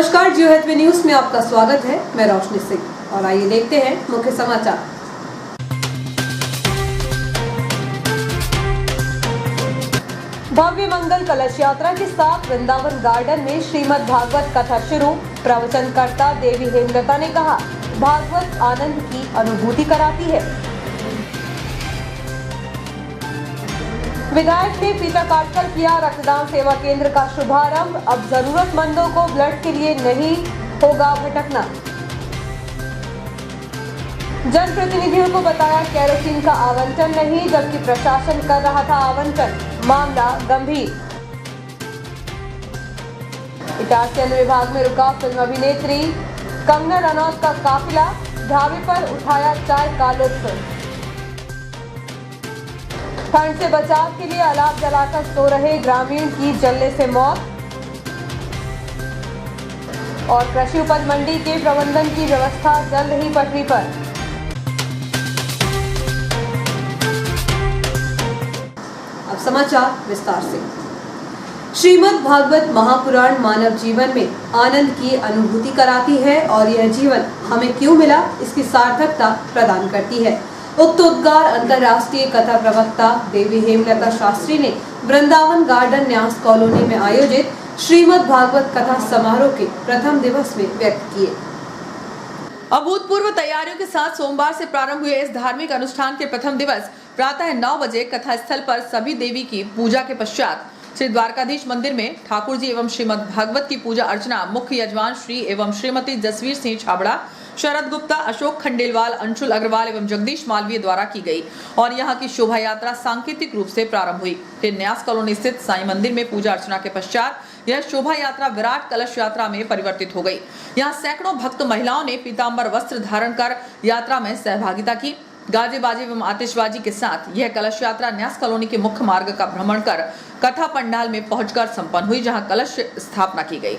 नमस्कार, जियो health news में आपका स्वागत है। मैं रोशनी सिंह और आइए देखते हैं मुख्य समाचार। भव्य मंगल कलश यात्रा के साथ वृंदावन गार्डन में श्रीमद् भागवत कथा शुरू। प्रवचनकर्ता देवी हेमलता ने कहा, भागवत आनंद की अनुभूति कराती है। विधायक ने फीता काटकर किया रक्तदान सेवा केंद्र का शुभारंभ। अब जरूरतमंदों को ब्लड के लिए नहीं होगा भटकना। जनप्रतिनिधियों को बताया केरोसिन का आवंटन नहीं, जबकि प्रशासन कर रहा था आवंटन। मामला गंभीर। इटारसी वन विभाग में रुका फिल्म अभिनेत्री कंगना रनौत का काफिला। ढाबे पर उठाया चाय का लुत्फ। ठंड से बचाव के लिए अलाव जलाकर सो रहे ग्रामीण की जलने से मौत। और कृषि उपज मंडी के प्रबंधन की व्यवस्था जल्द ही पटरी पर। अब समाचार विस्तार से। श्रीमद् भागवत महापुराण मानव जीवन में आनंद की अनुभूति कराती है और यह जीवन हमें क्यों मिला इसकी सार्थकता प्रदान करती है। उक्त उद्गार अंतर्राष्ट्रीय कथा प्रवक्ता देवी हेमलता शास्त्री ने वृंदावन गार्डन न्यास कॉलोनी में आयोजित श्रीमद् भागवत कथा समारोह के प्रथम दिवस में व्यक्त किए। अभूतपूर्व तैयारियों के साथ सोमवार से प्रारंभ हुए इस धार्मिक अनुष्ठान के प्रथम दिवस प्रातः 9 बजे कथा स्थल पर सभी देवी की पूजा के पश्चात श्री द्वारकाधीश मंदिर में ठाकुर जी एवं श्रीमद् भागवत की पूजा अर्चना मुख्य यजमान श्री एवं श्रीमती जसवीर सिंह छाबड़ा, शरद गुप्ता, अशोक खंडेलवाल, अंशुल अग्रवाल एवं जगदीश मालवीय द्वारा की गई और यहाँ की शोभा यात्रा सांकेतिक रूप से प्रारंभ हुई। फिर न्यास कॉलोनी स्थित साईं मंदिर में पूजा अर्चना के पश्चात यह शोभा यात्रा विराट कलश यात्रा में परिवर्तित हो गई। यहाँ सैकड़ों भक्त महिलाओं ने पीताम्बर वस्त्र धारण कर यात्रा में सहभागिता की। गाजे बाजे एवं आतिशबाजी के साथ यह कलश यात्रा न्यास कॉलोनी के मुख्य मार्ग का भ्रमण कर कथा पंडाल में पहुंचकर संपन्न हुई, जहां कलश स्थापना की गई।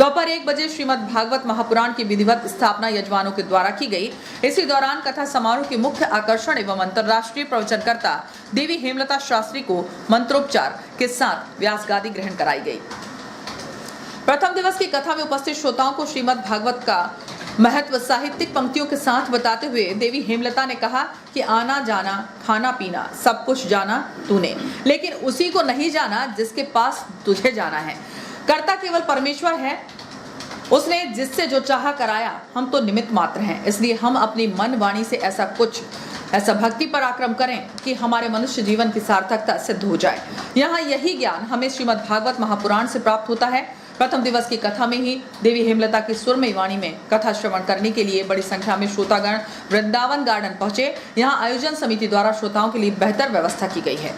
दोपहर 1 बजे श्रीमद् भागवत महापुराण की विधिवत स्थापना यजमानों के द्वारा की गई। इसी दौरान कथा समारोह के मुख्य आकर्षण एवं अंतर्राष्ट्रीय प्रवचनकर्ता देवी हेमलता शास्त्री को मंत्रोपचार के साथ व्यास गादी ग्रहण कराई गई। प्रथम दिवस की कथा में उपस्थित श्रोताओं को श्रीमद् भागवत का महत्व साहित्यिक पंक्तियों के साथ बताते हुए देवी हेमलता ने कहा कि आना जाना खाना पीना सब कुछ जाना तूने, लेकिन उसी को नहीं जाना जिसके पास तुझे जाना है। कर्ता केवल परमेश्वर है, उसने जिससे जो चाहा कराया, हम तो निमित्त मात्र हैं। इसलिए हम अपनी मन वाणी से ऐसा भक्ति पराक्रम करें कि हमारे मनुष्य जीवन की सार्थकता सिद्ध हो जाए। यहाँ यही ज्ञान हमें श्रीमद् भागवत महापुराण से प्राप्त होता है। प्रथम दिवस की कथा में ही देवी हेमलता की सुरमयी वाणी में कथा श्रवण करने के लिए बड़ी संख्या में श्रोतागण वृंदावन गार्डन पहुंचे। यहाँ आयोजन समिति द्वारा श्रोताओं के लिए बेहतर व्यवस्था की गई है।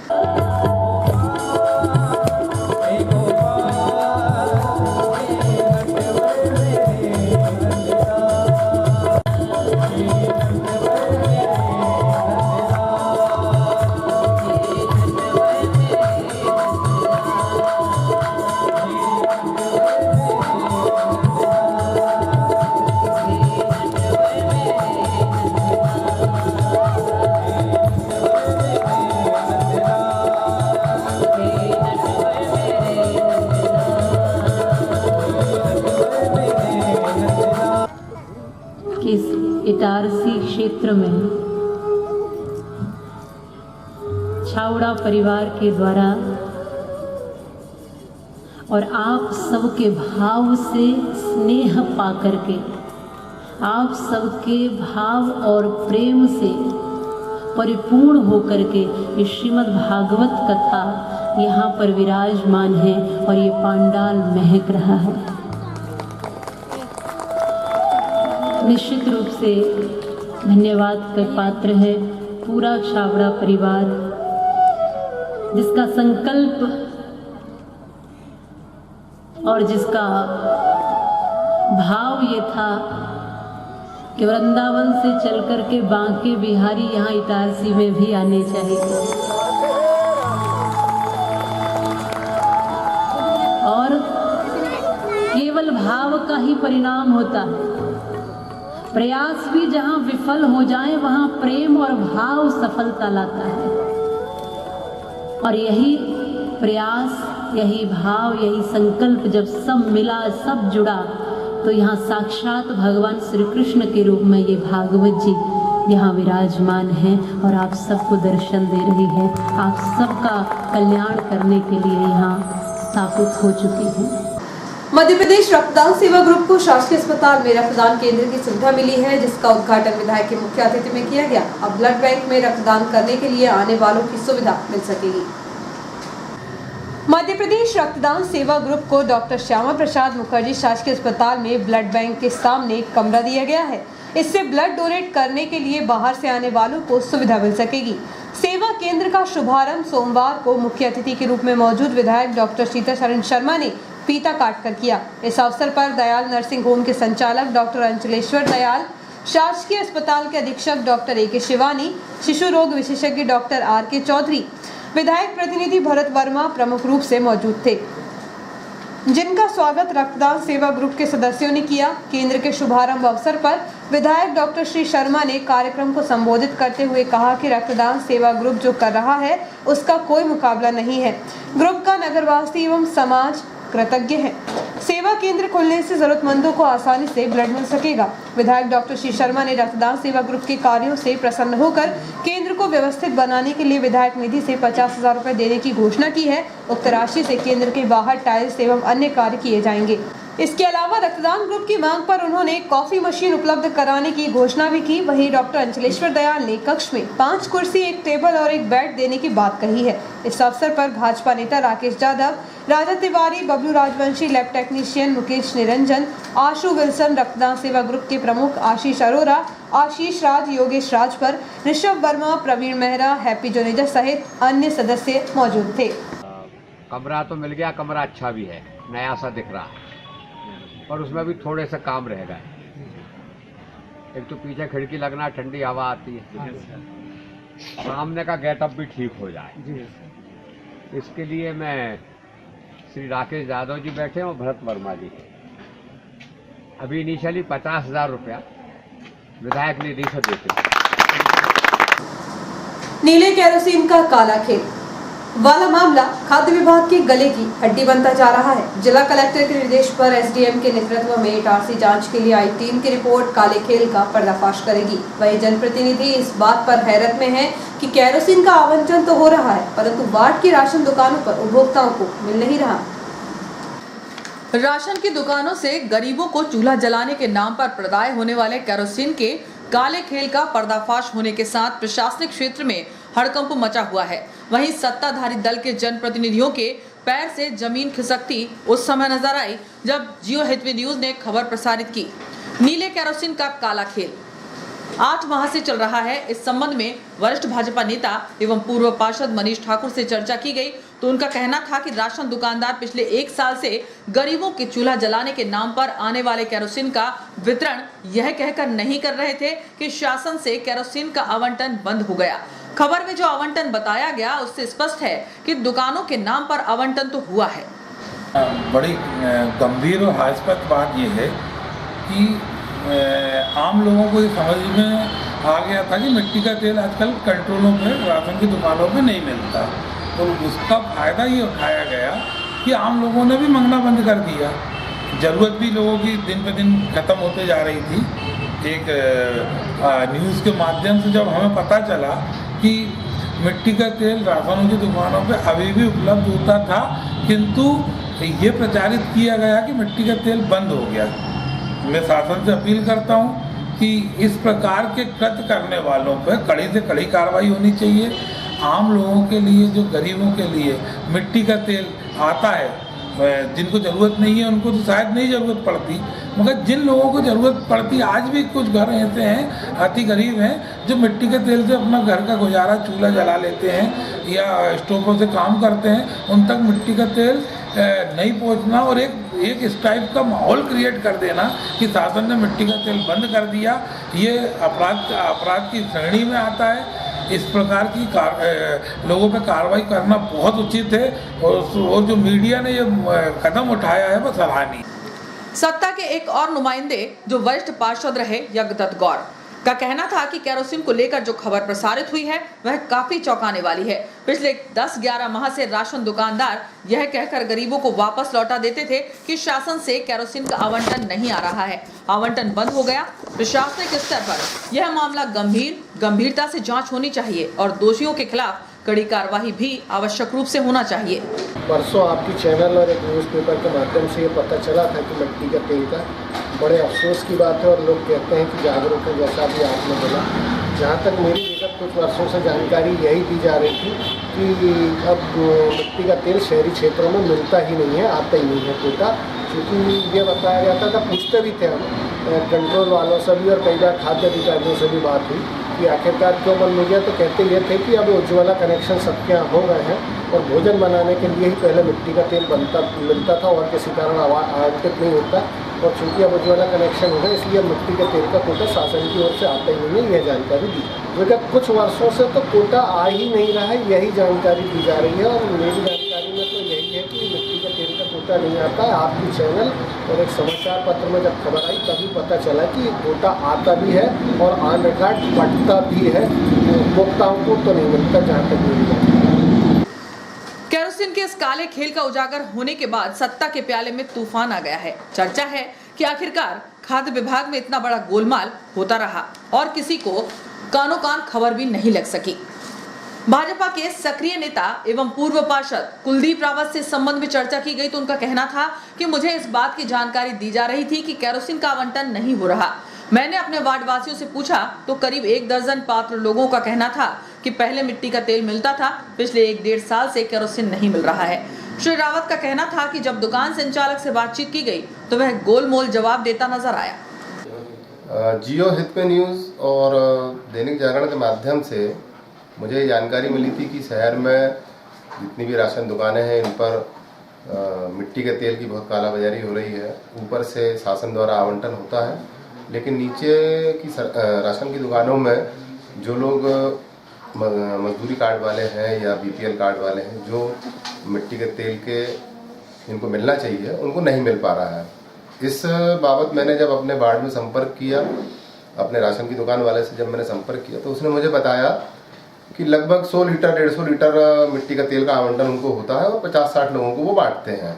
इस इटारसी क्षेत्र में छावड़ा परिवार के द्वारा और आप सबके भाव से स्नेह पाकर के, आप सबके भाव और प्रेम से परिपूर्ण होकर के ये श्रीमद् भागवत कथा यहाँ पर विराजमान है और ये पांडाल महक रहा है। निश्चित रूप से धन्यवाद का पात्र है पूरा छावड़ा परिवार, जिसका संकल्प और जिसका भाव ये था कि वृंदावन से चलकर के बांके बिहारी यहाँ इटारसी में भी आने चाहिए। और केवल भाव का ही परिणाम होता है। प्रयास भी जहाँ विफल हो जाए वहाँ प्रेम और भाव सफलता लाता है। और यही प्रयास, यही भाव, यही संकल्प जब सब मिला, सब जुड़ा, तो यहाँ साक्षात भगवान श्री कृष्ण के रूप में ये भागवत जी यहाँ विराजमान है और आप सबको दर्शन दे रही है। आप सबका कल्याण करने के लिए यहाँ स्थापित हो चुकी है। मध्य प्रदेश रक्तदान सेवा ग्रुप को शासकीय अस्पताल में रक्तदान केंद्र की सुविधा मिली है, जिसका उद्घाटन विधायक के मुख्य अतिथि में किया गया। अब ब्लड बैंक में रक्तदान करने के लिए आने वालों की सुविधा मिल सकेगी। मध्य प्रदेश रक्तदान सेवा ग्रुप को डॉक्टर श्यामा प्रसाद मुखर्जी शासकीय अस्पताल में ब्लड बैंक के सामने एक कमरा दिया गया है। इससे ब्लड डोनेट करने के लिए बाहर से आने वालों को सुविधा मिल सकेगी। सेवा केंद्र का शुभारंभ सोमवार को मुख्य अतिथि के रूप में मौजूद विधायक डॉक्टर सीताशरण शर्मा ने फीता काटकर किया। इस अवसर पर दयाल नर्सिंग होम के संचालक डॉक्टर अंचलेश्वर दयाल, शासकीय अस्पताल के अधीक्षक डॉक्टर ए के शिवानी, शिशु रोग विशेषज्ञ डॉक्टर आर के चौधरी, विधायक प्रतिनिधि भरत वर्मा प्रमुख रूप से मौजूद थे, जिनका स्वागत रक्तदान सेवा ग्रुप के सदस्यों ने किया। केंद्र के शुभारंभ अवसर पर विधायक डॉक्टर श्री शर्मा ने कार्यक्रम को संबोधित करते हुए कहा कि रक्तदान सेवा ग्रुप जो कर रहा है उसका कोई मुकाबला नहीं है। ग्रुप का नगरवासी एवं समाज कृतज्ञ है। सेवा केंद्र खुलने से जरूरतमंदों को आसानी से ब्लड मिल सकेगा। विधायक डॉक्टर श्री शर्मा ने रक्तदान सेवा ग्रुप के कार्यों से प्रसन्न होकर केंद्र को व्यवस्थित बनाने के लिए विधायक निधि से 50,000 रुपए देने की घोषणा की है। उक्त राशि से केंद्र के बाहर टाइल्स एवं अन्य कार्य किए जाएंगे। इसके अलावा रक्तदान ग्रुप की मांग पर उन्होंने कॉफी मशीन उपलब्ध कराने की घोषणा भी की। वहीं डॉक्टर अंचलेश्वर दयाल ने कक्ष में 5 कुर्सी, 1 टेबल और 1 बेड देने की बात कही है। इस अवसर पर भाजपा नेता राकेश यादव, राजा तिवारी, बबलू राजवंशी, लैब टेक्नीशियन मुकेश निरंजन, आशु विल्सन, रक्तदान सेवा ग्रुप के प्रमुख आशीष अरोरा, आशीष राज, योगेश राजभर, ऋषभ वर्मा, प्रवीण मेहरा, हैप्पी जोनेजा सहित अन्य सदस्य मौजूद थे। कमरा तो मिल गया, कमरा अच्छा भी है, नया सा दिख रहा है, पर उसमें भी थोड़े से काम रह गए। एक तो पीछे खिड़की लगना, ठंडी हवा आती है, सामने का गेटअप भी ठीक हो जाए। इसके लिए मैं श्री राकेश यादव जी बैठे और भरत वर्मा जी, अभी इनिशियली 50,000 रुपया विधायक निधि से देते। नीले केरोसिन का काला खेल। वाला मामला खाद्य विभाग के गले की हड्डी बनता जा रहा है। जिला कलेक्टर के निर्देश पर एसडीएम के नेतृत्व में इटारसी जांच के लिए आई टीम की रिपोर्ट काले खेल का पर्दाफाश करेगी। वही जनप्रतिनिधि इस बात पर हैरत में है कि केरोसिन का आवंटन तो हो रहा है, परंतु वार्ड की राशन दुकानों पर उपभोक्ताओं को मिल नहीं रहा। राशन की दुकानों से गरीबों को चूल्हा जलाने के नाम पर प्रदाय होने वाले केरोसिन के काले खेल का पर्दाफाश होने के साथ प्रशासनिक क्षेत्र में हड़कंप मचा हुआ है। वहीं सत्ताधारी दल के जनप्रतिनिधियों के पैर से जमीन खिसकती उस समय नजर आई जब जियो हितवी न्यूज ने खबर प्रसारित की। नीले केरोसिन का काला खेल 8 माह से चल रहा है। इस संबंध में वरिष्ठ भाजपा नेता एवं पूर्व पार्षद मनीष ठाकुर से चर्चा की गई तो उनका कहना था कि राशन दुकानदार पिछले 1 साल से गरीबों के चूल्हा जलाने के नाम पर आने वाले केरोसिन का वितरण यह कहकर नहीं कर रहे थे कि शासन से केरोसिन का आवंटन बंद हो गया। खबर में जो आवंटन बताया गया उससे स्पष्ट है कि दुकानों के नाम पर आवंटन तो हुआ है। बड़ी गंभीर और हास्यास्पद बात यह है कि आम लोगों को ये समझ में आ गया था कि मिट्टी का तेल आजकल कंट्रोलों पे राशन की दुकानों पे नहीं मिलता, तो उसका फायदा ये उठाया गया कि आम लोगों ने भी मंगना बंद कर दिया। ज़रूरत भी लोगों की दिन पे दिन ख़त्म होते जा रही थी। एक न्यूज़ के माध्यम से जब हमें पता चला कि मिट्टी का तेल राशनों की दुकानों पे अभी भी उपलब्ध होता था, किंतु ये प्रचारित किया गया कि मिट्टी का तेल बंद हो गया। मैं शासन से अपील करता हूँ कि इस प्रकार के कृत्य करने वालों पर कड़ी से कड़ी कार्रवाई होनी चाहिए। आम लोगों के लिए, जो गरीबों के लिए मिट्टी का तेल आता है, जिनको ज़रूरत नहीं है उनको तो शायद नहीं ज़रूरत पड़ती, मगर जिन लोगों को ज़रूरत पड़ती, आज भी कुछ घर ऐसे हैं, अति गरीब हैं, जो मिट्टी के तेल से अपना घर का गुजारा, चूल्हा जला लेते हैं या स्टोवों से काम करते हैं, उन तक मिट्टी का तेल नहीं पहुंचना और एक इस टाइप का माहौल क्रिएट कर देना कि शासन ने मिट्टी का तेल बंद कर दिया, ये अपराध की श्रेणी में आता है। इस प्रकार की लोगों पे कार्रवाई करना बहुत उचित है और जो मीडिया ने ये कदम उठाया है वो सराहनीय। सत्ता के एक और नुमाइंदे जो वरिष्ठ पार्षद रहे यज्ञदत्त गौर का कहना था कि केरोसिन को लेकर जो खबर प्रसारित हुई है वह काफी चौंकाने वाली है। पिछले 10-11 माह से राशन दुकानदार यह कहकर गरीबों को वापस लौटा देते थे कि शासन से केरोसिन का आवंटन नहीं आ रहा है, आवंटन बंद हो गया। प्रशासनिक स्तर पर यह मामला गंभीरता से जांच होनी चाहिए और दोषियों के खिलाफ कड़ी कार्रवाई भी आवश्यक रूप से होना चाहिए। परसों आपकी चैनल और एक न्यूज़पेपर के माध्यम से ये पता चला था कि मिट्टी का तेल का बड़े अफसोस की बात है और लोग कहते हैं कि जागरूक है, जैसा भी आपने बोला। जहाँ तक मेरी विगत कुछ वर्षों से जानकारी यही दी जा रही थी कि अब मिट्टी का तेल शहरी क्षेत्रों में मिलता ही नहीं है, आता ही नहीं है कोटा, क्योंकि ये बताया जाता था, पूछते भी थे हम कंट्रोल वालों से भी और कई बार खाद्य अधिकारियों से भी बात हुई कि आखिरकार क्यों बंद हो गया, तो कहते ये थे कि अब उज्ज्वला कनेक्शन सबके यहाँ हो गए हैं और भोजन बनाने के लिए ही पहले मिट्टी का तेल मिलता था और किसी कारण आवंटित नहीं होता, और चूँकि अब उज्ज्वला कनेक्शन हो गया इसलिए मिट्टी के तेल का कोटा शासन की ओर से आता ही नहीं है, यह जानकारी दी। विगत कुछ वर्षों से तो कोटा आ ही नहीं रहा है, यही जानकारी दी जा रही है और मेरी जानकारी में तो यही है कि मिट्टी के तेल का कोटा नहीं आता है। आपकी चैनल और एक समाचार पत्र में जब खबर आई तभी पता चला कि कोटा आता भी है और ऑन रिकॉर्ड बढ़ता भी है, उपभोक्ताओं को तो नहीं मिलता, जहाँ तक मेरी जानकारी। केरोसिन के इस काले खेल का उजागर होने के बाद सत्ता के प्याले में तूफान आ गया है। चर्चा है कि आखिरकार खाद्य विभाग में इतना बड़ा गोलमाल होता रहा और किसी को कानो कान खबर भी नहीं लग सकी। भाजपा के सक्रिय नेता एवं पूर्व पार्षद कुलदीप रावत से इस संबंध में चर्चा की गई तो उनका कहना था कि मुझे इस बात की जानकारी दी जा रही थी कि केरोसिन का आवंटन नहीं हो रहा। मैंने अपने वार्ड वासियों से पूछा तो करीब 1 दर्जन पात्र लोगों का कहना था कि पहले मिट्टी का तेल मिलता था, पिछले 1-1.5 साल से केरोसिन नहीं मिल रहा है। श्री रावत का कहना था कि जब दुकान संचालक से बातचीत की गई तो वह गोलमोल जवाब देता नजर आया। जियो हितवी न्यूज़ और दैनिक जागरण के माध्यम से मुझे जानकारी मिली थी कि शहर में जितनी भी राशन दुकानें हैं इन पर मिट्टी के तेल की बहुत कालाबाजारी हो रही है। ऊपर से शासन द्वारा आवंटन होता है, लेकिन नीचे की राशन की दुकानों में जो लोग मजदूरी कार्ड वाले हैं या बीपीएल कार्ड वाले हैं, जो मिट्टी के तेल के इनको मिलना चाहिए उनको नहीं मिल पा रहा है। इस बाबत मैंने जब अपने वार्ड में संपर्क किया, अपने राशन की दुकान वाले से जब मैंने संपर्क किया तो उसने मुझे बताया कि लगभग 100 लीटर 150 लीटर मिट्टी का तेल का आवंटन उनको होता है और 50-60 लोगों को वो बांटते हैं।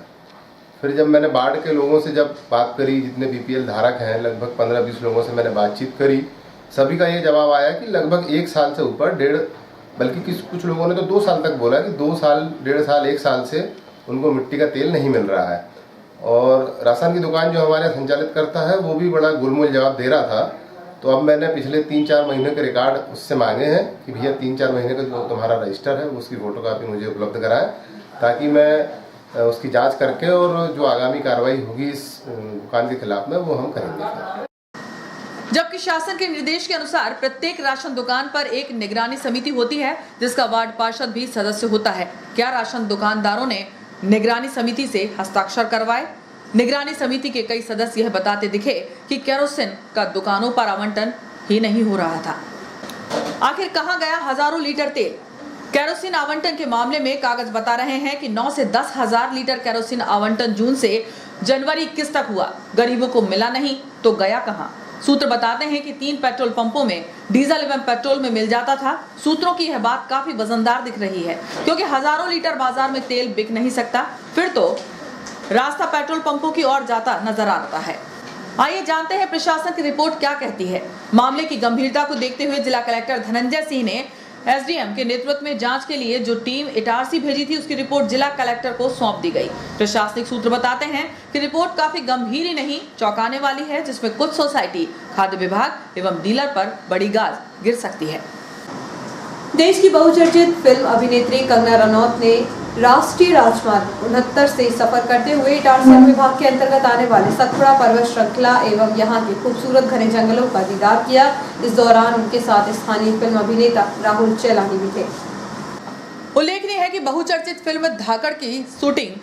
फिर जब मैंने बाढ़ के लोगों से जब बात करी, जितने BPL धारक हैं लगभग 15-20 लोगों से मैंने बातचीत करी, सभी का ये जवाब आया कि लगभग 1 साल से ऊपर, बल्कि कुछ लोगों ने तो 2 साल तक बोला कि 2 साल 1.5 साल 1 साल से उनको मिट्टी का तेल नहीं मिल रहा है। और राशन की दुकान जो हमारे संचालित करता है वो भी बड़ा गुलमुल जवाब दे रहा था। तो अब मैंने पिछले 3-4 महीने के रिकॉर्ड उससे मांगे हैं कि भैया 3-4 महीने का जो तुम्हारा रजिस्टर है उसकी फोटोकॉपी मुझे उपलब्ध कराएं, ताकि मैं उसकी जांच करके और जो आगामी कार्रवाई होगी इस दुकान के खिलाफ में वो हम करेंगे। जबकि शासन के निर्देश के अनुसार प्रत्येक राशन दुकान पर एक निगरानी समिति होती है, जिसका वार्ड पार्षद भी सदस्य होता है। क्या राशन दुकानदारों ने निगरानी समिति से हस्ताक्षर करवाए? निगरानी समिति के कई सदस्य यह बताते दिखे कि केरोसिन का दुकानों पर आवंटन ही नहीं हो रहा था। आखिर कहां गया हजारों लीटर तेल? केरोसिन आवंटन के मामले में कागज बता रहे हैं कि 9 से 10 हजार लीटर केरोसिन आवंटन जून से जनवरी 21 तक हुआ। गरीबों को मिला नहीं तो गया कहां? सूत्र बताते हैं कि 3 पेट्रोल पंपों में डीजल एवं पेट्रोल में मिल जाता था। सूत्रों की यह बात काफी वजनदार दिख रही है, क्योंकि हजारों लीटर बाजार में तेल बिक नहीं सकता, फिर तो रास्ता पेट्रोल पंपों की ओर जाता नजर आता है। आइए जानते हैं प्रशासन की रिपोर्ट क्या कहती है। मामले की गंभीरता को देखते हुए जिला कलेक्टर धनंजय सिंह ने SDM के नेतृत्व में जांच के लिए जो टीम इटारसी भेजी थी उसकी रिपोर्ट जिला कलेक्टर को सौंप दी गई। प्रशासनिक सूत्र बताते हैं कि रिपोर्ट काफी गंभीर ही नहीं चौंकाने वाली है, जिसमें कुछ सोसाइटी, खाद्य विभाग एवं डीलर पर बड़ी गाज गिर सकती है। देश की बहुचर्चित फिल्म अभिनेत्री कंगना रनौत ने राष्ट्रीय राजमार्ग 69 से सफर करते हुए इटारसी विभाग के अंतर्गत आने वाले सतपुड़ा पर्वत श्रृंखला एवं यहां के खूबसूरत घने जंगलों का दीदार किया। इस दौरान उनके साथ स्थानीय फिल्म अभिनेता राहुल चेलानी भी थे। उल्लेखनीय है कि बहुचर्चित फिल्म धाकड़ की शूटिंग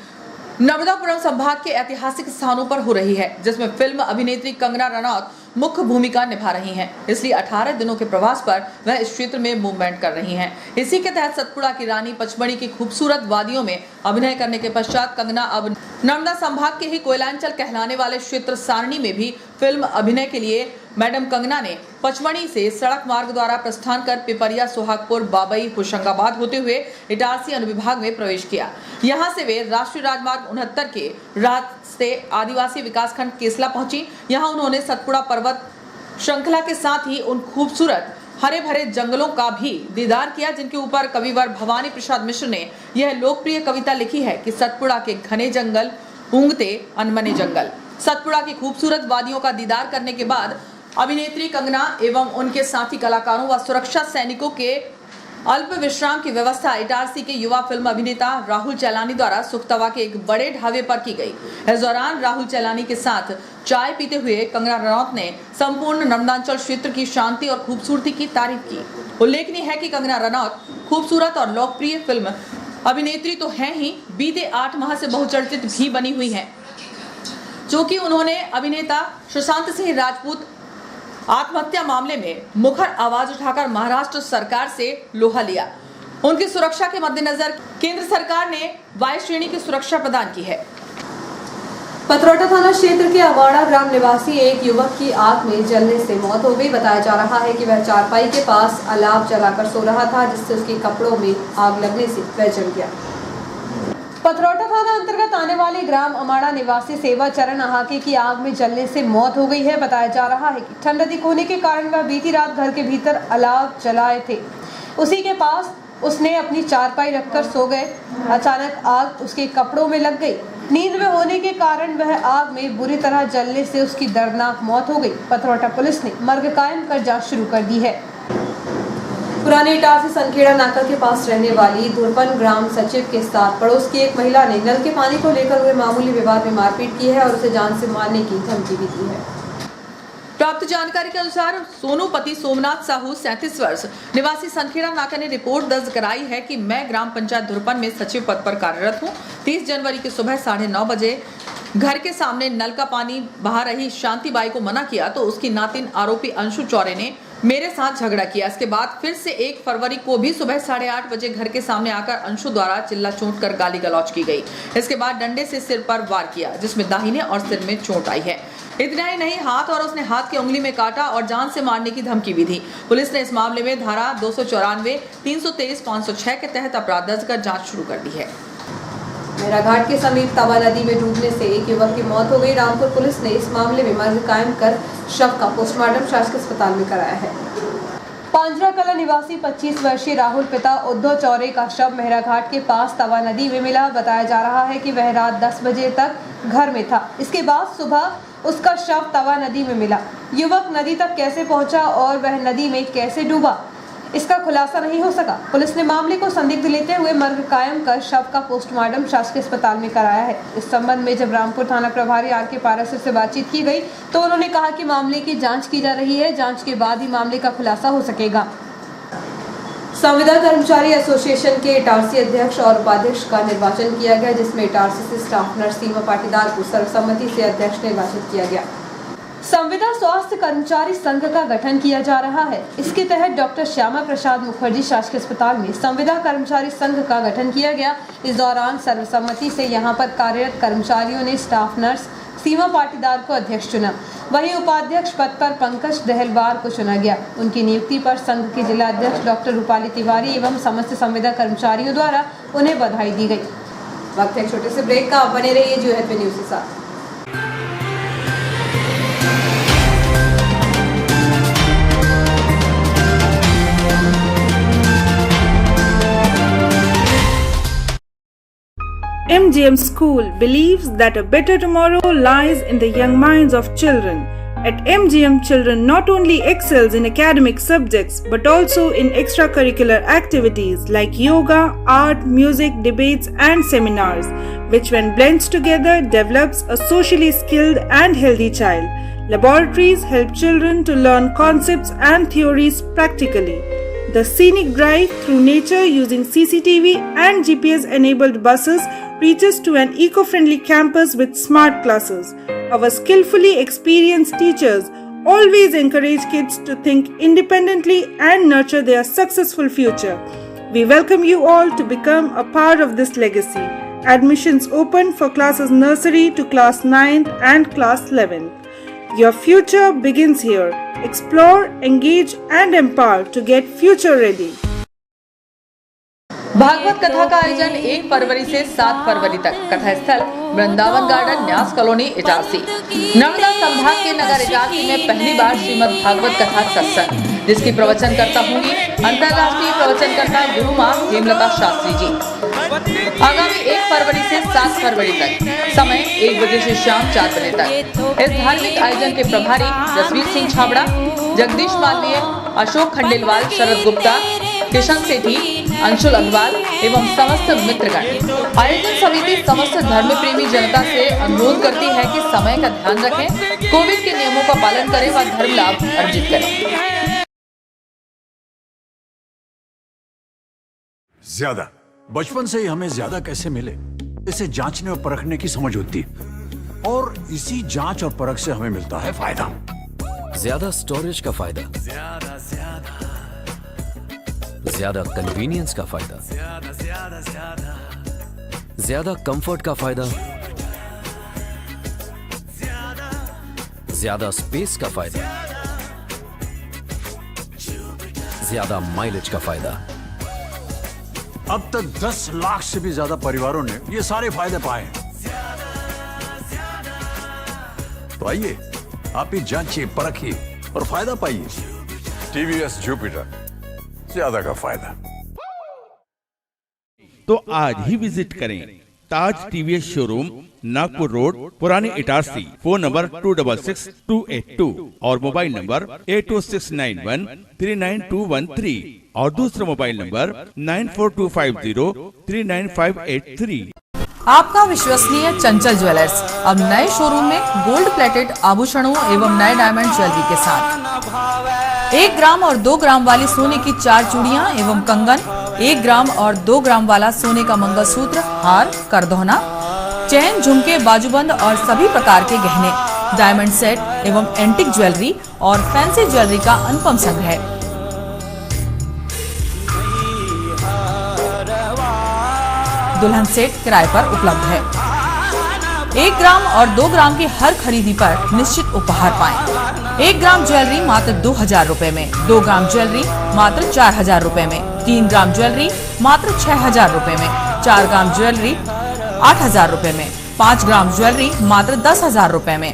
नर्मदापुरम संभाग के ऐतिहासिक स्थानों पर हो रही है, जिसमें फिल्म अभिनेत्री कंगना रनौत मुख्य भूमिका निभा रही हैं। इसलिए 18 दिनों के प्रवास पर वह इस क्षेत्र में मूवमेंट कर रही हैं। इसी के तहत सतपुड़ा की रानी पचमढ़ी की खूबसूरत वादियों में अभिनय करने के पश्चात कंगना अब नर्मदा संभाग के ही कोयलांचल कहलाने वाले क्षेत्र सारणी में भी फिल्म अभिनय के लिए मैडम कंगना ने पचमढ़ी से सड़क मार्ग द्वारा प्रस्थान कर पिपरिया, सोहागपुर, बाबई, होशंगाबाद होते हुए इटारसी अनुविभाग में प्रवेश किया। यहां से वे राष्ट्रीय राजमार्ग 69 के रास्ते आदिवासी विकासखंड केसला पहुंची। यहां उन्होंने सतपुड़ा पर्वत श्रृंखला के साथ ही उन खूबसूरत हरे भरे जंगलों का भी दीदार किया, जिनके ऊपर कविवर भवानी प्रसाद मिश्र ने यह लोकप्रिय कविता लिखी है कि सतपुड़ा के घने जंगल ऊँगते अनमने जंगल। सतपुड़ा की खूबसूरत वादियों का दीदार करने के बाद अभिनेत्री कंगना एवं उनके साथी कलाकारों व सुरक्षा सैनिकों के अल्प विश्राम की व्यवस्था इटारसी के युवा फिल्म अभिनेता राहुल चेलानी द्वारा सुखतवा के एक बड़े ढाबे पर की गई। इस दौरान राहुल चेलानी के साथ चाय पीते हुए कंगना रनौत ने संपूर्ण नर्मदांचल क्षेत्र की शांति और खूबसूरती की तारीफ की। उल्लेखनीय है कि कंगना रनौत खूबसूरत और लोकप्रिय फिल्म अभिनेत्री तो है ही, बीते 8 माह से बहुचर्चित भी बनी हुई है, जो कि उन्होंने अभिनेता सुशांत सिंह राजपूत आत्महत्या मामले में मुखर आवाज उठाकर महाराष्ट्र सरकार से लोहा लिया। उनकी सुरक्षा के मद्देनजर केंद्र सरकार ने वायु श्रेणी की सुरक्षा प्रदान की है। पथरौटा थाना क्षेत्र के अवाड़ा ग्राम निवासी एक युवक की आग में जलने से मौत हो गई। बताया जा रहा है कि वह चारपाई के पास अलाव जलाकर सो रहा था, जिससे उसके कपड़ों में आग लगने से वह जल गया। पथरौटा थाना अंतर्गत आने वाले ग्राम अमाड़ा निवासी सेवा चरण आहाके की आग में जलने से मौत हो गई है। बताया जा रहा है कि ठंड अधिक होने के कारण वह बीती रात घर के भीतर अलाव जलाए थे। उसी के पास उसने अपनी चारपाई रखकर सो गए। अचानक आग उसके कपड़ों में लग गई। नींद में होने के कारण वह आग में बुरी तरह जलने से उसकी दर्दनाक मौत हो गई। पथरौटा पुलिस ने मर्ग कायम कर जांच शुरू कर दी है। पुराने इटारसी संखेड़ा नाका के पास रहने वाली धुरपन ग्राम सचिव के साथ पड़ोस की एक महिला ने नल के पानी को लेकर हुए मामूली विवाद में मारपीट की है और उसे जान से मारने की धमकी भी दी है। प्राप्त जानकारी के अनुसार सोनू पति सोमनाथ साहू 37 वर्ष निवासी संखेड़ा नाका ने रिपोर्ट दर्ज कराई है कि मैं ग्राम पंचायत धुरपन में सचिव पद पर कार्यरत हूं। 30 जनवरी की सुबह 9:30 बजे घर के सामने नल का पानी बहा रही शांति बाई को मना किया तो उसकी नातिन आरोपी अंशु चौरे ने मेरे साथ झगड़ा किया। इसके बाद फिर से 1 फरवरी को भी सुबह 8:30 बजे घर के सामने आकर अंशु द्वारा चिल्ला चोट कर गाली गलौज की गई। इसके बाद डंडे से सिर पर वार किया, जिसमें दाहिने और सिर में चोट आई है। इतना ही नहीं, हाथ और उसने हाथ की उंगली में काटा और जान से मारने की धमकी भी दी। पुलिस ने इस मामले में धारा 294, 323, 506 के तहत अपराध दर्ज कर जांच शुरू कर दी है। मेराघाट के समीप तवा नदी में डूबने से एक युवक की मौत हो गई। रामपुर पुलिस ने इस मामले में मर्ग कायम कर शव का पोस्टमार्टम शासकीय अस्पताल में कराया है। पांजरा निवासी 25 वर्षीय राहुल पिता उद्धव चौरे का शव मेहराघाट के पास तवा नदी में मिला। बताया जा रहा है कि वह रात 10 बजे तक घर में था। इसके बाद सुबह उसका शव तवा नदी में मिला। युवक नदी तक कैसे पहुंचा और वह नदी में कैसे डूबा, इसका खुलासा नहीं हो सका। पुलिस ने मामले को संदिग्ध लेते हुए मर्ग कायम कर शव का पोस्टमार्टम शासकीय अस्पताल में कराया है। इस संबंध में जब रामपुर थाना प्रभारी आर.के. पारासर से बातचीत की गई तो उन्होंने कहा कि मामले की जांच की जा रही है। जांच के बाद ही मामले का खुलासा हो सकेगा। संविदा कर्मचारी एसोसिएशन के इटारसी अध्यक्ष और उपाध्यक्ष का निर्वाचन किया गया, जिसमें इटारसी से स्टाफ नर्स सीमा पाटीदार को सर्वसम्मति से अध्यक्ष निर्वाचित किया गया। संविदा स्वास्थ्य कर्मचारी संघ का गठन किया जा रहा है। इसके तहत डॉक्टर श्यामा प्रसाद मुखर्जी शासकीय अस्पताल में संविदा कर्मचारी संघ का गठन किया गया। इस दौरान सर्वसम्मति से यहां पर कार्यरत कर्मचारियों ने स्टाफ नर्स सीमा पाटीदार को अध्यक्ष चुना। वहीं उपाध्यक्ष पद पर पंकज दहलवार को चुना गया। उनकी नियुक्ति पर संघ के जिला अध्यक्ष डॉक्टर रूपाली तिवारी एवं समस्त संविदा कर्मचारियों द्वारा उन्हें बधाई दी गई। वक्त है छोटे से ब्रेक का, बने रहिए जो है न्यूज़ के साथ। MGM School believes that a better tomorrow lies in the young minds of children. At MGM, children not only excels in academic subjects but also in extracurricular activities like yoga, art, music, debates and seminars, which when blends together develops a socially skilled and healthy child. Laboratories help children to learn concepts and theories practically. The scenic drive through nature using CCTV and GPS-enabled buses reaches to an eco-friendly campus with smart classes. Our skillfully experienced teachers always encourage kids to think independently and nurture their successful future. We welcome you all to become a part of this legacy. Admissions open for classes nursery to class 9th and class 11th. Your future begins here. Explore, engage and empower to get future ready. Bhagavat कथा का आयोजन 1 फरवरी से 7 फरवरी तक। कथा स्थल Vrindavan garden, न्यास colony, Itarsi. Narmada संभाग के नगर इटारसी में पहली बार श्रीमद् भागवत कथा सत्संग, जिसकी प्रवचनकर्ता होंगी अंतर्राष्ट्रीय प्रवचनकर्ता गुरु मां हेमलता शास्त्री जी। आगामी 1 फरवरी से 7 फरवरी तक, समय 1 बजे से शाम 4 बजे तक। इस धार्मिक आयोजन के प्रभारी जसवीर सिंह छाबड़ा, जगदीश मालवीय, अशोक खंडेलवाल, शरद गुप्ता, किशन सेठी, अंशुल अग्रवाल एवं समस्त मित्रगण। आयोजन समिति समस्त धर्म प्रेमी जनता से अनुरोध करती है कि समय का ध्यान रखें, कोविड के नियमों का पालन करें व धर्म लाभ अर्जित करें। ज्यादा बचपन से ही हमें ज्यादा कैसे मिले, इसे जांचने और परखने की समझ होती है और इसी जांच और परख से हमें मिलता है फायदा। ज्यादा स्टोरेज का फायदा, ज्यादा कन्वीनियंस का फायदा, ज्यादा कंफर्ट का फायदा, ज्यादा स्पेस का फायदा, ज्यादा माइलेज का फायदा। अब तक 10 लाख से भी ज्यादा परिवारों ने ये सारे फायदे पाए हैं। तो आइए आप ही जांचिए, परखिए और फायदा पाइए। टीवीएस जुपिटर, ज्यादा का फायदा। तो आज ही विजिट करें ताज टीवीएस शोरूम, नागपुर रोड, पुरानी इटारसी। फोन नंबर 266282 और मोबाइल नंबर 80691399213 और दूसरा मोबाइल नंबर 9425039583। आपका विश्वसनीय चंचल ज्वेलर्स अब नए शोरूम में गोल्ड प्लेटेड आभूषणों एवं नए डायमंड ज्वेलरी के साथ 1 ग्राम और 2 ग्राम वाली सोने की 4 चूड़ियां एवं कंगन, 1 ग्राम और 2 ग्राम वाला सोने का मंगलसूत्र, हार, करधौना, चैन, झुमके, बाजूबंद और सभी प्रकार के गहने डायमंड सेट एवं एंटिक ज्वेलरी और फैंसी ज्वेलरी का अनुपम संग्रह। दुल्हन सेट किराए पर उपलब्ध है। 1 ग्राम और 2 ग्राम की हर खरीदी पर निश्चित उपहार पाएं। 1 ग्राम ज्वेलरी मात्र 2000 रुपए में, 2 ग्राम ज्वेलरी मात्र 4000 रुपए में, 3 ग्राम ज्वेलरी मात्र 6000 रुपए में, 4 ग्राम ज्वेलरी 8000 रुपए में, 5 ग्राम ज्वेलरी मात्र 10,000 रुपए में।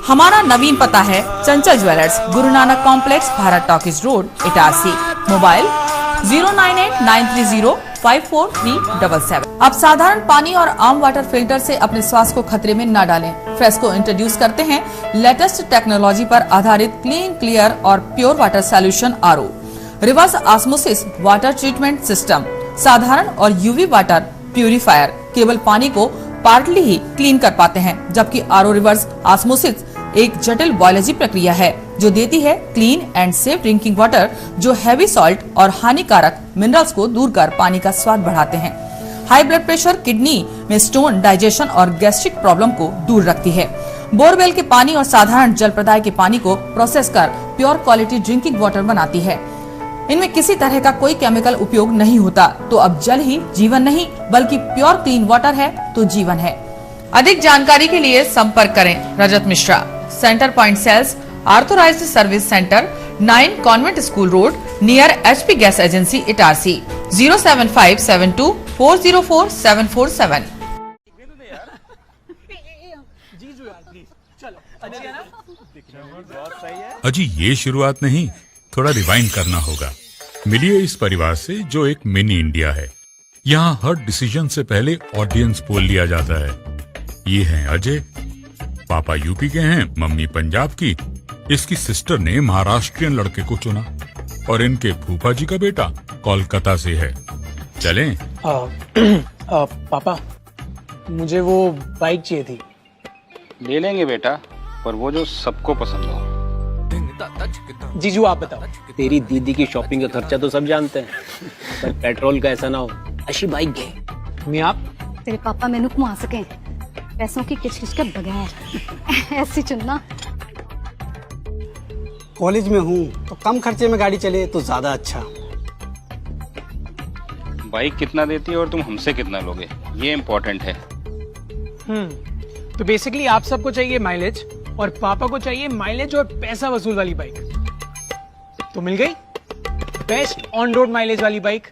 हमारा नवीन पता है चंचल jewellers, Guru Nanak complex, Bharat talkies road, Itarsi. Mobile 09893054377। अब साधारण पानी और आम वाटर फिल्टर से अपने स्वास्थ्य को खतरे में न डालें। फ्रेस्को इंट्रोड्यूस करते हैं लेटेस्ट टेक्नोलॉजी पर आधारित क्लीन, क्लियर और pure water solution RO, reverse osmosis water treatment system, साधारण और यूवी वाटर प्यूरिफायर केवल पानी को पार्टली ही क्लीन कर पाते हैं, जबकि आरओ रिवर्स ऑस्मोसिस एक जटिल बायोलॉजी प्रक्रिया है जो देती है clean and safe drinking water, जो हैवी सॉल्ट और हानिकारक मिनरल्स को दूर कर पानी का स्वाद बढ़ाते हैं। हाई ब्लड प्रेशर, किडनी में स्टोन, डाइजेशन और गैस्ट्रिक प्रॉब्लम को दूर रखती है। बोरवेल के पानी और साधारण जल प्रदाय के पानी को प्रोसेस कर प्योर क्वालिटी ड्रिंकिंग वाटर बनाती है। इनमें किसी तरह का कोई केमिकल उपयोग नहीं होता। तो अब जल ही जीवन नहीं बल्कि प्योर क्लीन वाटर है तो जीवन है। अधिक जानकारी के लिए संपर्क करें Rajat Mishra, centre point sales, authorised service centre, 9 convent school road, near HP gas agency, Itarsi. 07572404747। अजी ये शुरुआत नहीं, थोड़ा रिवाइंड करना होगा। मिलिए इस परिवार से जो एक मिनी इंडिया है। यहाँ हर डिसीजन से पहले ऑडियंस पोल लिया जाता है। ये हैं अजय, पापा यूपी के हैं, मम्मी पंजाब की। इसकी सिस्टर ने महाराष्ट्रियन लड़के को चुना और इनके फूफा जी का बेटा कोलकाता से है। चलें? पापा मुझे वो बाइक चाहिए थी। ले लेंगे बेटा, पर वो जो सबको पसंद हो। जीजू आप बताओ। तेरी दीदी की शॉपिंग का खर्चा तो सब जानते हैं, पर पेट्रोल का ऐसा ना हो। अच्छी बाइक है। मैं आप तेरे पापा मैंने घुमा सके पैसों की किचकिच के बगैर ऐसी चुनना। कॉलेज में हूँ तो कम खर्चे में गाड़ी चले तो ज्यादा अच्छा। बाइक कितना देती है और तुम हमसे कितना लोगे, ये इम्पोर्टेंट है। तो बेसिकली आप सबको चाहिए माइलेज और पापा को चाहिए माइलेज और पैसा वसूल वाली बाइक। तो मिल गई बेस्ट ऑन रोड माइलेज वाली बाइक।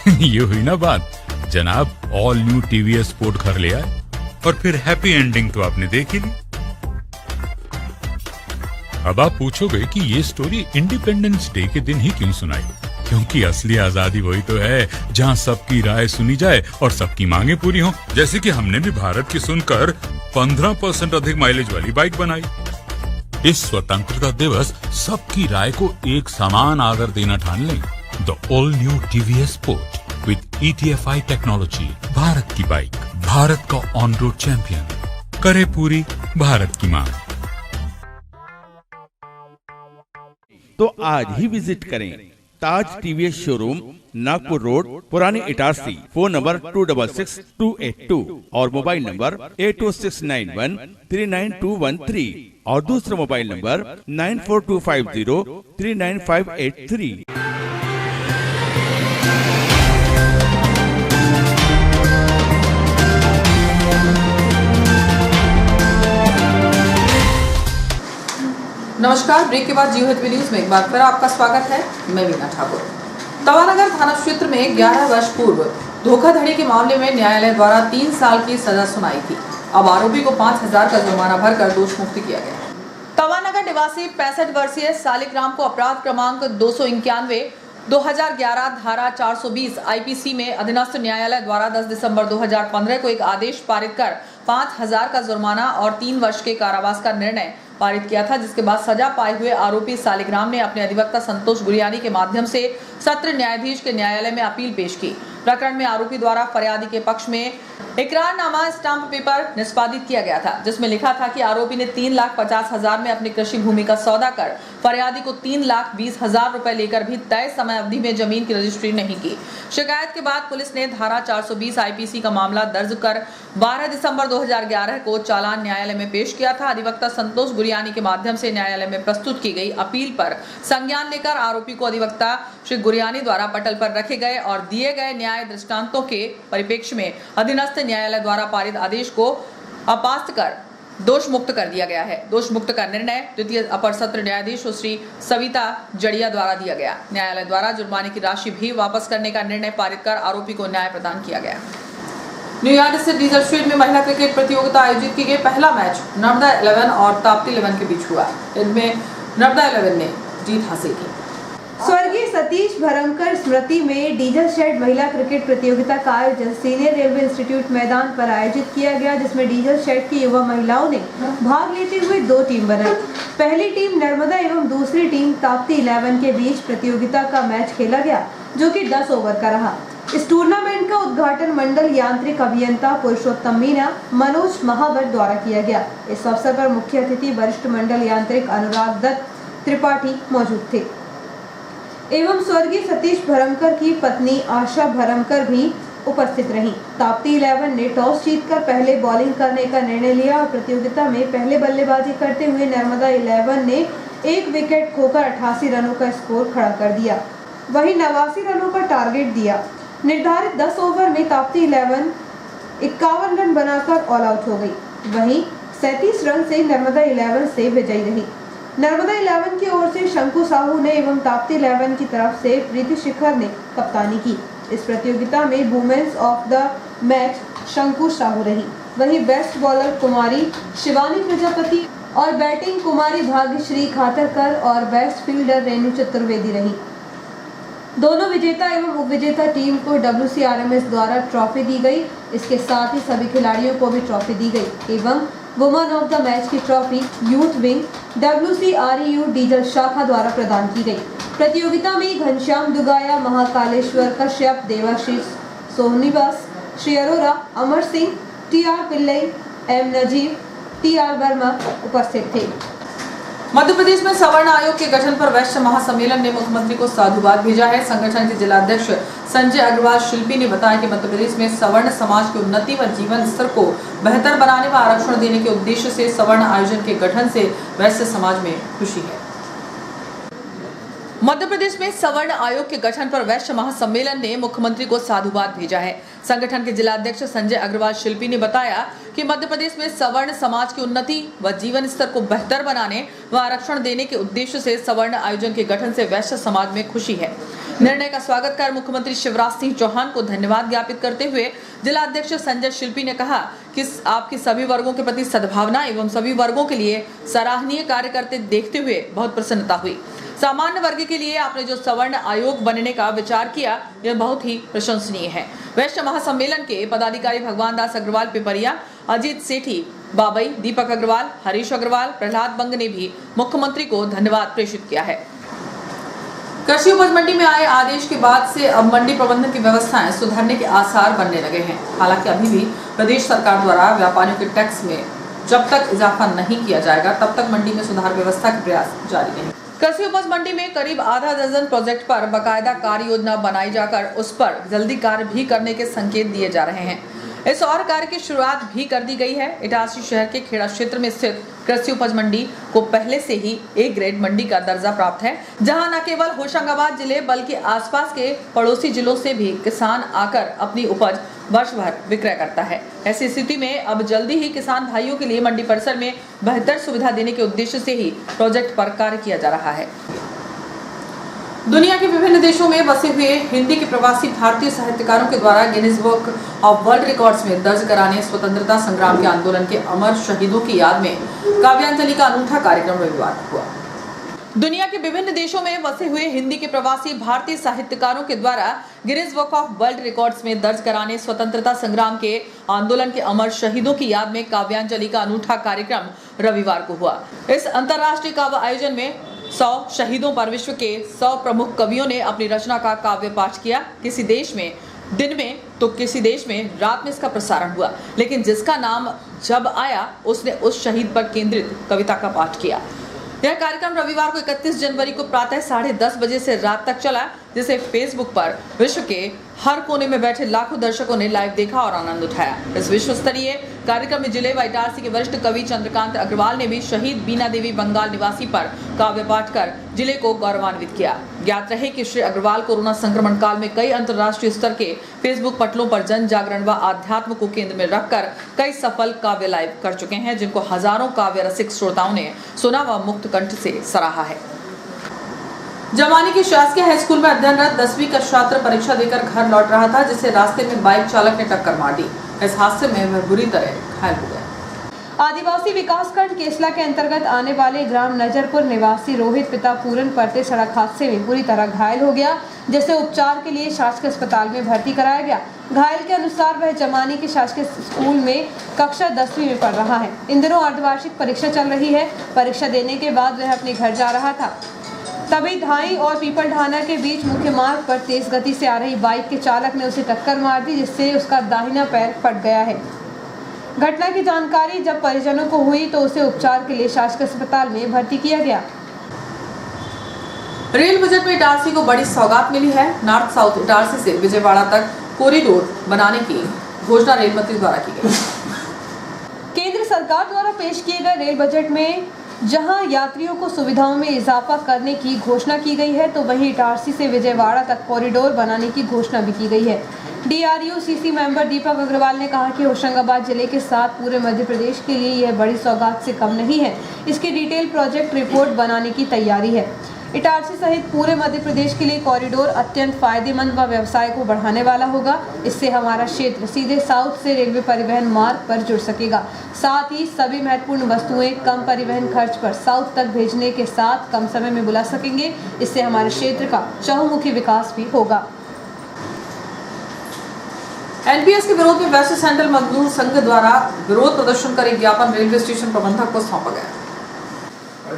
ये हुई ना बात। जनाब ऑल न्यू TVS स्पोर्ट घर ले आए और फिर हैप्पी एंडिंग तो आपने देख ही ली। अब आप पूछोगे कि ये स्टोरी इंडिपेंडेंस डे के दिन ही क्यों सुनाई, क्योंकि असली आजादी वही तो है जहां सबकी राय सुनी जाए और सबकी मांगे पूरी हो। जैसे कि हमने भी भारत की सुनकर 15% अधिक माइलेज वाली बाइक बनाई। इस स्वतंत्रता दिवस सबकी राय को एक समान आदर देना ठान लें। The all new TVS sport with ETFI technology, Bharat की बाइक, भारत का ऑन रोड चैंपियन, करे पूरी भारत की मांग। तो आज ही विजिट करें ताज TVS शोरूम, नागपुर रोड, पुरानी इटारसी। फोन नंबर 266282 और मोबाइल नंबर 80691392113 और दूसरा मोबाइल नंबर 9425039583। नमस्कार, ब्रेक के बाद जीओ हितवी न्यूज में एक बार फिर आपका स्वागत है। मैं वीना ठाकुर। तवानगर थाना क्षेत्र में 11 वर्ष पूर्व धोखाधड़ी के मामले में न्यायालय द्वारा 3 साल की सजा सुनाई थी। अब आरोपी को 5000 का जुर्माना भरकर दोष मुक्ति किया गया। तवानगर निवासी 65 वर्षीय सालिग्राम को अपराध क्रमांक 291 2011 धारा 420 IPC में अधीनस्थ न्यायालय द्वारा 10 दिसंबर 2015 को एक आदेश पारित कर 5000 का जुर्माना और 3 वर्ष के कारावास का निर्णय पारित किया था, जिसके बाद सजा पाए हुए आरोपी सालिग्राम ने अपने अधिवक्ता संतोष गुरियानी के माध्यम से सत्र न्यायाधीश के न्यायालय में अपील पेश की। प्रकरण में आरोपी द्वारा फरियादी के पक्ष में इकरारनामा स्टाम्प पेपर निष्पादित किया गया था, जिसमें लिखा था कि आरोपी ने 3,50,000 में अपनी कृषि भूमि का सौदा कर फरियादी को 3,20,000 रुपए लेकर भी तय समय अवधि में जमीन की रजिस्ट्री नहीं की। शिकायत के बाद पुलिस ने धारा 420 आईपीसी का मामला दर्ज कर 12 दिसंबर 2011 को चालान न्यायालय में पेश किया था। अधिवक्ता संतोष गुरियानी के माध्यम से न्यायालय में प्रस्तुत की गई अपील पर संज्ञान लेकर आरोपी को अधिवक्ता श्री गुरियानी द्वारा पटल पर रखे गए और दिए गए न्याय दृष्टांतों के परिप्रेक्ष्य में अधीनस्थ न्यायालय द्वारा पारित आदेश को अपास्त कर दोष मुक्त कर दिया गया है। दोष मुक्त का निर्णय द्वितीय अपर सत्र न्यायाधीश श्री सविता जड़िया द्वारा दिया गया। न्यायालय द्वारा जुर्माने की राशि भी वापस करने का निर्णय पारित कर आरोपी को न्याय प्रदान किया गया। न्यूयॉर्क स्थित डीजल स्ट्रीट में महिला क्रिकेट प्रतियोगिता आयोजित की गई। पहला मैच नर्मदा 11 और ताप्ती 11 के बीच हुआ। इनमें नर्मदा 11 ने जीत हासिल की। स्वर्गीय सतीश भरमकर स्मृति में डीजल शेड महिला क्रिकेट प्रतियोगिता का आयोजन सीनियर रेलवे इंस्टीट्यूट मैदान पर आयोजित किया गया, जिसमें डीजल शेड की युवा महिलाओं ने भाग लेते हुए 2 टीम बनाई। पहली टीम नर्मदा एवं दूसरी टीम ताप्ती 11 के बीच प्रतियोगिता का मैच खेला गया, जो कि 10 ओवर का रहा। इस टूर्नामेंट का उद्घाटन मंडल यांत्रिक अभियंता पुरुषोत्तम मीना मनोज महावर द्वारा किया गया। इस अवसर पर मुख्य अतिथि वरिष्ठ मंडल यांत्रिक अनुराग दत्त त्रिपाठी मौजूद थे एवं स्वर्गीय सतीश भरमकर की पत्नी आशा भरमकर भी उपस्थित रहीं। ताप्ती 11 ने टॉस जीतकर पहले बॉलिंग करने का निर्णय लिया और प्रतियोगिता में पहले बल्लेबाजी करते हुए नर्मदा 11 ने 1 विकेट खोकर 88 रनों का स्कोर खड़ा कर दिया। वहीं 89 रनों का टारगेट दिया। निर्धारित 10 ओवर में ताप्ती 11 51 रन बनाकर ऑल आउट हो गई। वहीं 37 रन से नर्मदा 11 से विजयी रही। नर्मदा 11 की ओर से शंकु साहू ने एवं ताप्ती 11 की तरफ से प्रीति शिखर ने कप्तानी की। इस प्रतियोगिता में वुमेन्स ऑफ द मैच शंकु साहू रही। वहीं बेस्ट बॉलर कुमारी शिवानी प्रजापति और बैटिंग कुमारी भाग्यश्री खातरकर और बेस्ट फील्डर रेणु चतुर्वेदी रही। दोनों विजेता एवं उपविजेता टीम को WCRMS द्वारा ट्रॉफी दी गई। इसके साथ ही सभी खिलाड़ियों को भी ट्रॉफी दी गई एवं वुमेन ऑफ द मैच की trophy youth wing WCREU diesel शाखा द्वारा प्रदान की गई। प्रतियोगिता में Ghanshyam दुगाया, Mahakaleshwar Kashyap, Debashish सोहनीवास, Shri Arora, Amar Singh, TR Pillai, M Najeeb, TR Verma उपस्थित थे। मध्य प्रदेश में सवर्ण आयोग के गठन पर वैश्य महासम्मेलन ने मुख्यमंत्री को साधुवाद भेजा है। संगठन के जिलाध्यक्ष संजय अग्रवाल शिल्पी ने बताया कि मध्य प्रदेश में सवर्ण समाज की उन्नति व जीवन स्तर को बेहतर बनाने व आरक्षण देने के उद्देश्य से सवर्ण आयोजन के गठन से वैश्य समाज में खुशी है। मध्य प्रदेश में सवर्ण आयोग के गठन पर वैश्य महासम्मेलन ने मुख्यमंत्री को साधुवाद भेजा है। संगठन के जिलाध्यक्ष संजय अग्रवाल शिल्पी ने बताया कि मध्य प्रदेश में सवर्ण समाज की उन्नति व जीवन स्तर को बेहतर बनाने व आरक्षण देने के उद्देश्य से सवर्ण आयोजन के गठन से वैश्य समाज में खुशी है। निर्णय का स्वागत कर मुख्यमंत्री शिवराज सिंह चौहान को धन्यवाद ज्ञापित करते हुए जिलाध्यक्ष संजय शिल्पी ने कहा कि आपकी सभी वर्गों के प्रति सद्भावना एवं सभी वर्गों के लिए सराहनीय कार्य करते देखते हुए बहुत प्रसन्नता हुई। सामान्य वर्ग के लिए आपने जो सवर्ण आयोग बनने का विचार किया, यह बहुत ही प्रशंसनीय है। वैश्य महासम्मेलन के पदाधिकारी भगवान दास अग्रवाल पिपरिया, अजीत सेठी, बाबई, दीपक अग्रवाल, हरीश अग्रवाल, प्रहलाद बंग ने भी मुख्यमंत्री को धन्यवाद प्रेषित किया है। कृषि उपज मंडी में आए आदेश के बाद से अब मंडी प्रबंधन की व्यवस्थाएं सुधरने के आसार बनने लगे हैं। हालांकि अभी भी प्रदेश सरकार द्वारा व्यापारियों के टैक्स में जब तक इजाफा नहीं किया जाएगा, तब तक मंडी में सुधार व्यवस्था के प्रयास जारी रहेंगे। कृषि उपज मंडी में करीब आधा दर्जन प्रोजेक्ट पर बकायदा कार्य योजना बनाई जाकर उस पर जल्दी कार्य भी करने के संकेत दिए जा रहे हैं। इस और कार्य की शुरुआत भी कर दी गई है। इटारसी शहर के खेड़ा क्षेत्र में स्थित कृषि उपज मंडी को पहले से ही A ग्रेड मंडी का दर्जा प्राप्त है, जहां न केवल होशंगाबाद जिले बल्कि आसपास के पड़ोसी जिलों से भी किसान आकर अपनी उपज वर्ष भर विक्रय करता है। ऐसी स्थिति में अब जल्दी ही किसान भाइयों के लिए मंडी परिसर में बेहतर सुविधा देने के उद्देश्य से ही प्रोजेक्ट पर कार्य किया जा रहा है। दुनिया के विभिन्न देशों में बसे हुए हिंदी के प्रवासी भारतीय साहित्यकारों के द्वारा Guinness book of world records में दर्ज कराने स्वतंत्रता संग्राम के आंदोलन के अमर शहीदों की याद में काव्यांजलि का अनूठा कार्यक्रम रविवार हुआ। दुनिया के विभिन्न देशों में बसे हुए हिंदी के प्रवासी भारतीय साहित्यकारों के द्वारा Guinness book of world records में दर्ज कराने स्वतंत्रता संग्राम के आंदोलन के अमर शहीदों की याद में काव्यांजलि का अनूठा कार्यक्रम रविवार को हुआ। इस अंतर्राष्ट्रीय काव्य आयोजन में 100 शहीदों पर विश्व के 100 प्रमुख कवियों ने अपनी रचना का काव्य पाठ किया। किसी देश में दिन में तो किसी देश में रात में इसका प्रसारण हुआ, लेकिन जिसका नाम जब आया उसने उस शहीद पर केंद्रित कविता का पाठ किया। यह कार्यक्रम रविवार को 31 जनवरी को प्रातः 10:30 बजे से रात तक चला, जिसे फेसबुक पर विश्व के हर कोने में बैठे लाखों दर्शकों ने लाइव देखा और आनंद उठाया। इस विश्व स्तरीय कार्यक्रम में जिले व इटारसी के वरिष्ठ कवि चंद्रकांत अग्रवाल ने भी शहीद बीना देवी बंगाल निवासी पर काव्य पाठ कर जिले को गौरवान्वित किया। ज्ञात रहे कि श्री अग्रवाल कोरोना संक्रमण काल में कई अंतर्राष्ट्रीय स्तर के फेसबुक पटलों पर जन जागरण व आध्यात्म को केंद्र में रखकर कई सफल काव्य लाइव कर चुके हैं, जिनको हजारों काव्य रसिक श्रोताओं ने सुना व मुक्त कंठ से सराहा है। जमानी के शासकीय हाई स्कूल में अध्ययनरत 10वीं का छात्र परीक्षा देकर घर लौट रहा था, जिसे रास्ते में बाइक चालक ने टक्कर मार दी। इस हादसे में वह बुरी तरह घायल हो गया। आदिवासी विकासखंड केसला के अंतर्गत आने वाले ग्राम नजरपुर निवासी रोहित पिता पूरन परते सड़क हादसे में बुरी तरह घायल हो गया, जिसे उपचार के लिए शासकीय अस्पताल में भर्ती कराया गया। घायल के अनुसार वह जमानी के शासकीय स्कूल में कक्षा 10वीं में पढ़ रहा है। इन दिनों अर्धवार्षिक परीक्षा चल रही है। परीक्षा देने के बाद वह अपने घर जा रहा था, तभी धाई और पीपल ढाना के बीच मुख्य मार्ग पर तेज गति से आ रही बाइक के चालक ने उसे टक्कर मार दी, जिससे उसका दाहिना पैर फट गया है। घटना की जानकारी जब परिजनों को हुई तो उसे उपचार के लिए शासकीय अस्पताल में भर्ती किया गया। रेल बजट में इटारसी को बड़ी सौगात मिली है। नॉर्थ साउथ इटारसी से विजयवाड़ा तक कॉरिडोर बनाने की घोषणा रेल मंत्री द्वारा की गई। केंद्र सरकार द्वारा पेश किए गए रेल बजट में जहां यात्रियों को सुविधाओं में इजाफा करने की घोषणा की गई है, तो वहीं इटारसी से विजयवाड़ा तक कॉरिडोर बनाने की घोषणा भी की गई है। DRUCC मेंबर दीपक अग्रवाल ने कहा कि होशंगाबाद जिले के साथ पूरे मध्य प्रदेश के लिए यह बड़ी सौगात से कम नहीं है। इसकी डिटेल प्रोजेक्ट रिपोर्ट बनाने की तैयारी है। इटारसी सहित पूरे मध्य प्रदेश के लिए कॉरिडोर अत्यंत फायदेमंद व व्यवसाय को बढ़ाने वाला होगा। इससे हमारा क्षेत्र सीधे साउथ से रेलवे परिवहन मार्ग पर जुड़ सकेगा। साथ ही सभी महत्वपूर्ण वस्तुएं कम परिवहन खर्च पर साउथ तक भेजने के साथ कम समय में बुला सकेंगे। इससे हमारे क्षेत्र का चहुमुखी विकास भी होगा। NPS के विरोध में वेस्ट सेंट्रल मजदूर संघ द्वारा विरोध प्रदर्शन कर एक ज्ञापन रेलवे स्टेशन प्रबंधक को सौंपा गया।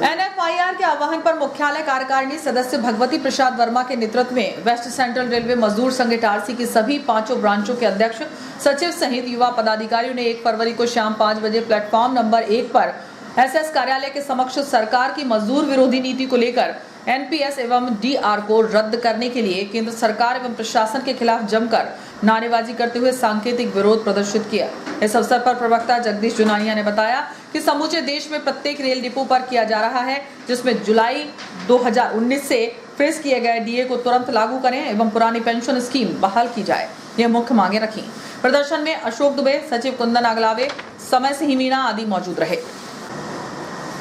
NFIR के आह्वान पर मुख्यालय कार्यकारिणी सदस्य भगवती प्रसाद वर्मा के नेतृत्व में वेस्ट सेंट्रल रेलवे मजदूर संघ इटारसी की सभी 5 ब्रांचों के अध्यक्ष, सचिव सहित युवा पदाधिकारियों ने 1 फरवरी को शाम 5 बजे प्लेटफॉर्म नंबर 1 पर SS कार्यालय के समक्ष सरकार की मजदूर विरोधी नीति को लेकर NPS एवं DR को रद्द करने के लिए केंद्र सरकार एवं प्रशासन के खिलाफ जमकर नारेबाजी करते हुए सांकेतिक विरोध प्रदर्शित किया। इस अवसर पर प्रवक्ता जगदीश जुनानिया ने बताया कि समूचे देश में प्रत्येक रेल डिपो पर किया जा रहा है, जिसमें जुलाई 2019 से फ्रीज किए गए DA को तुरंत लागू करें एवं पुरानी पेंशन स्कीम बहाल की जाए। यह मुख्य मांगे रखी। प्रदर्शन में अशोक दुबे, सचिव कुंदन अगलावे, समय सिंह मीणा आदि मौजूद रहे।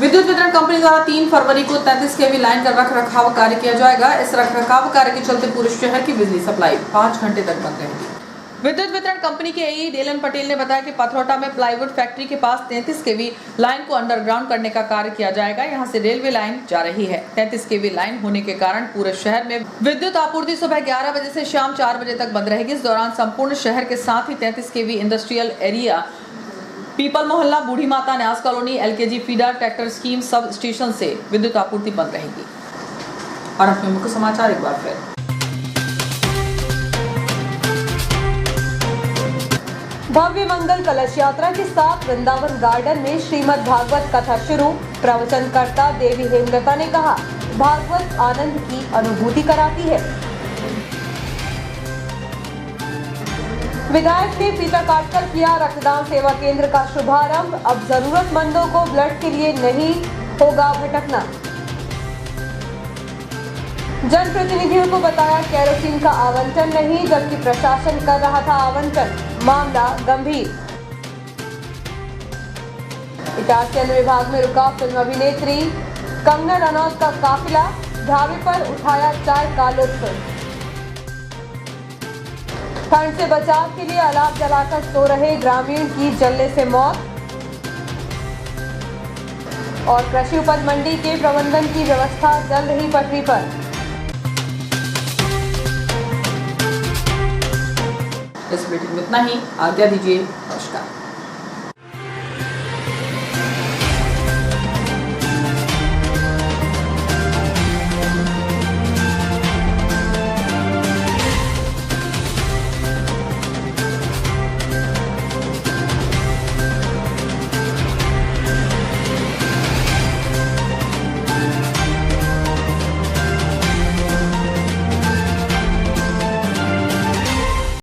विद्युत वितरण कंपनी द्वारा 3 फरवरी को 33 kV लाइन का रख रखाव कार्य किया जाएगा। इस रख रखाव कार्य के चलते पूरे शहर की बिजली सप्लाई 5 घंटे तक बंद रहेगी। विद्युत वितरण कंपनी के AE डेलन पटेल ने बताया कि पथरौटा में प्लाईवुड फैक्ट्री के पास 33 kV लाइन को अंडरग्राउंड करने का कार्य किया जाएगा। यहां से रेलवे लाइन जा रही है। 33 kV लाइन होने के कारण पूरे शहर में विद्युत आपूर्ति सुबह 11 बजे से शाम 4 बजे तक बंद रहेगी। इस दौरान संपूर्ण शहर के साथ ही 33 kV इंडस्ट्रियल एरिया, पीपल मोहल्ला, बूढ़ी माता, न्यास colony, LKG feeder, tractor scheme sub station से विद्युत आपूर्ति बंद रहेगी। और अपने मुख्य समाचार एक बार फिर। भव्य मंगल कलश यात्रा के साथ वृंदावन गार्डन में श्रीमद् भागवत कथा शुरू। प्रवचनकर्ता देवी हेमलता ने कहा, भागवत आनंद की अनुभूति कराती है। विधायक ने फीता काटकर किया रक्तदान सेवा केंद्र का शुभारंभ। अब जरूरतमंदों को ब्लड के लिए नहीं होगा भटकना। जनप्रतिनिधियों को बताया केरोसिन का आवंटन नहीं, जबकि प्रशासन कर रहा था आवंटन। मामला गंभीर। इटारसी वन विभाग में रुका फिल्म अभिनेत्री कंगना रनौत का काफिला। ढाबे पर उठाया चाय का लुत्फ। ठंड से बचाव के लिए अलाव जलाकर सो रहे ग्रामीण की जलने से मौत। और कृषि उपज मंडी के प्रबंधन की व्यवस्था जल्द ही पटरी पर। इस मीटिंग में इतना ही। आज्ञा दीजिए।